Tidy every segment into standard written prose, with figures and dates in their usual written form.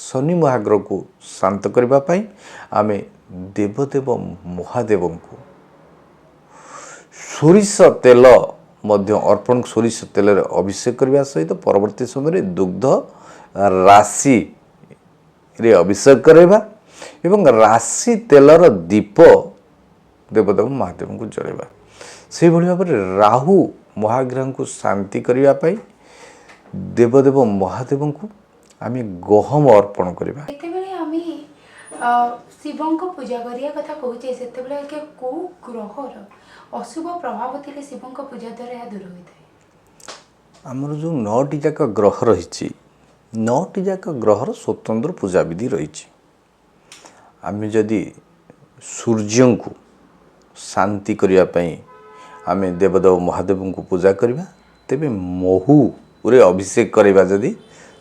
शनि महाग्रह को शांत करने पाई आमे देवदेव महादेव को सोरिष तेल मध्य अर्पण सोरिष तेल अभिषेक करने सहित परवर्ती समय दुग्ध राशि रे अभिषेक करवा एवं राशि तेलर दीप देवदेव महादेव को जलैवा से भाव में राहु महाग्रह को शांति करने देवदेव महादेव को आम गहम अर्पण करवा शिवं को पूजा करिया कथा कहूचे से को ग्रहर अशुभ प्रभाव थिले शिवं को पूजा द्वारा यह दूर होता है। आमर जो 9टी जाक ग्रह रही 9टी जाक ग्रहर स्वतंत्र पूजा विधि रही आम जदि सूर्य को शांति करने आम देवदेव महादेव को पूजा करवा तेबे महू रे अभिषेक करवा जदि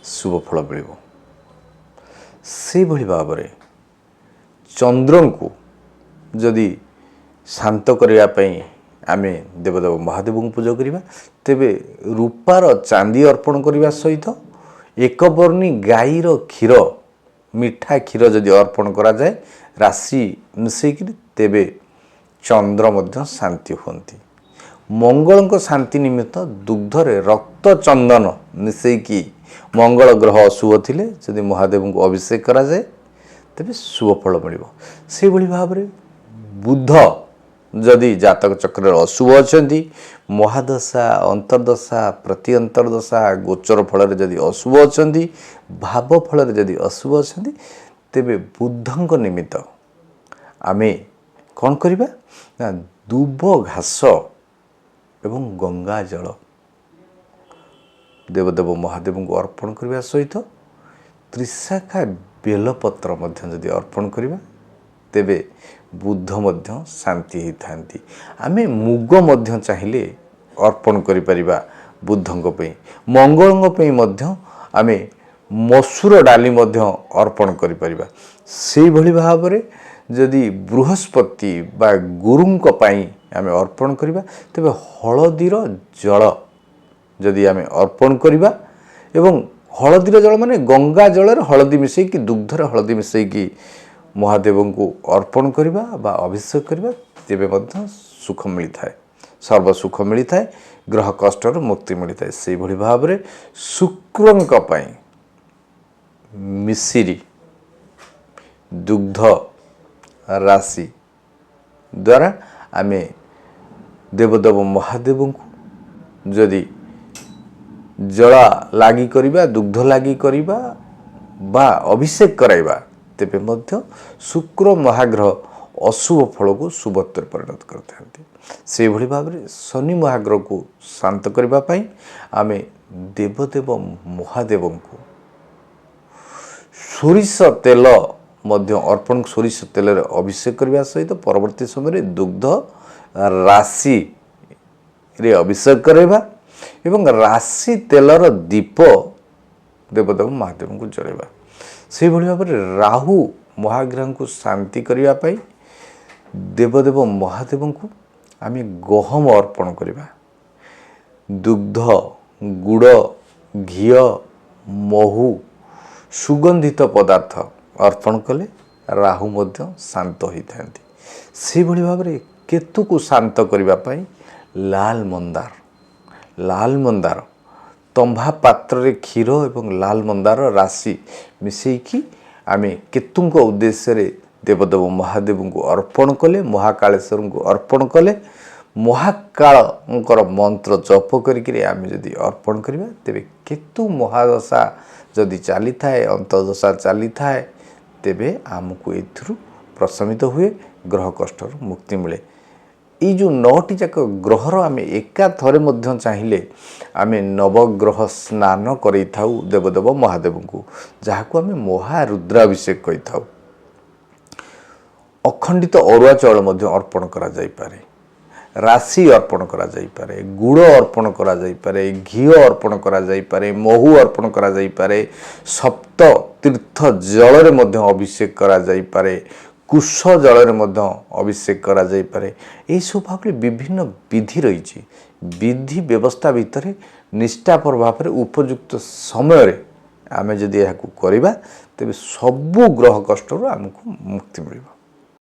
शुभ फल मिल से भाव में चंद्र को जदि शांत करने आम देवदेव महादेव को पूजा करवा तेबे रूपार चांदी अर्पण करने सहित एक वर्णी गाईर क्षीर मिठा क्षीर जदि अर्पण करा जाए राशि मिसेक तेबे चंद्र मध्य शांति होती मंगल को शांति निमित्त दुग्धरे रक्त चंदन मिसेकी मंगल ग्रह अशुभ थिले जदि महादेव को अभिषेक करा जाए तेबे शुभ फल मिल से भाव में बुध जदि जातक चक्र अशुभ अच्छा महादशा अंतर्दशा प्रति अंतर्दशा गोचर फल जदि अशुभ अच्छा भाव फल जदि अशुभ अच्छा तेबे बुधंक निमित्त आमे कौन करिबा ना दुब घास एवं गंगा जल देवदेव महादेव को अर्पण करने सहित त्रिशाखा बेलपत्र मध्य जदि अर्पण करवा तेबे बुध मध्य शांति होती आमे मुग मध्य चाहिए अर्पण करिपरिबा बुधंक पे मंगलंक पे मध्य आमे मसूर डाली मध्य अर्पण करिपरिबा से भली भाव में जदि बृहस्पति बा गुरुंक पाई आमे अर्पण करिबा तेबे हळदीर जल जदि आमे अर्पण करिबा एवं हळदीर जल माने गंगा जल हळदी मिसेकी दुग्धर हळदी मिसेकी महादेव को अर्पण करवा बा अभिषेक करवा तेबे मध्य सुख मिलता है सर्व सुख मिलता है ग्रह कष्टर मुक्ति मिलता है से भली भाव में शुक्रंक पाई मिश्री दुग्ध राशि द्वारा आमे देवदेव महादेव को जदि जला लागी करिबा दुग्ध लागी करिबा बा अभिषेक कराइबा तेबे मध्य शुक्र महाग्रह अशुभ फल को शुभत्व परिणत करते हैं से भली भाव में शनि महाग्रह को शांत करने पाई आमे देवदेव महादेव को सोरिष तेल मध्य अर्पण सोरिष तेल अभिषेक करने सहित परवर्ती समय दुग्ध राशि रे अभिषेक करवा एवं राशि तेलर दीप देवदेव महादेव को जलैवा से भाव में राहु महाग्रह को शांति करने देवदेव महादेव को आम गहम अर्पण करवा दुग्ध गुड़ घी महू सुगंधित पदार्थ अर्पण कले राहु मध्य शांत होता से भाव में केतु को शांत करने लाल मंदार तंभा पात्र रे क्षीर एवं लाल मंदार राशि मिसेकी आमे केतुंक उद्देश्य रे देवदेव महादेव को अर्पण कले महाकालेश्वर को अर्पण कले महाकाल मंत्र जप करिके आमे जदि अर्पण करबा तेबे केतु महादशा जदि चली थाए अंतर्दशा चली थाए तेबे आमको एथुरु प्रशमित हुए ग्रह कष्टर मुक्ति मिले ये जो 9टी जाक ग्रहर आम एका थरे मध्य चाहिए आम नवग्रह स्नान करें देवदेव महादेव को जहाँ को आम महारुद्राभिषेक कही था अखंडित अरुआ चाउल मध्य अर्पण करा जाई पारे राशि अर्पण करा जाई पारे गुड़ अर्पण करा जाई पारे घी अर्पण करा जाई पारे महू अर्पण करा जाई पारे सप्त तीर्थ जल रे मध्य अभिषेक करा जाई पारे कुश जल मध्य अभिषेक करा जाई पारे यही सब भाव में विभिन्न विधि रही विधि व्यवस्था भितर निष्ठापर भाव में उपयुक्त समय ଆମେ ଯଦି ଏହାକୁ କରିବା ତେବେ ସବୁ ଗ୍ରହ କଷ୍ଟରୁ ଆମକୁ ମୁକ୍ତି ମିଳିବ।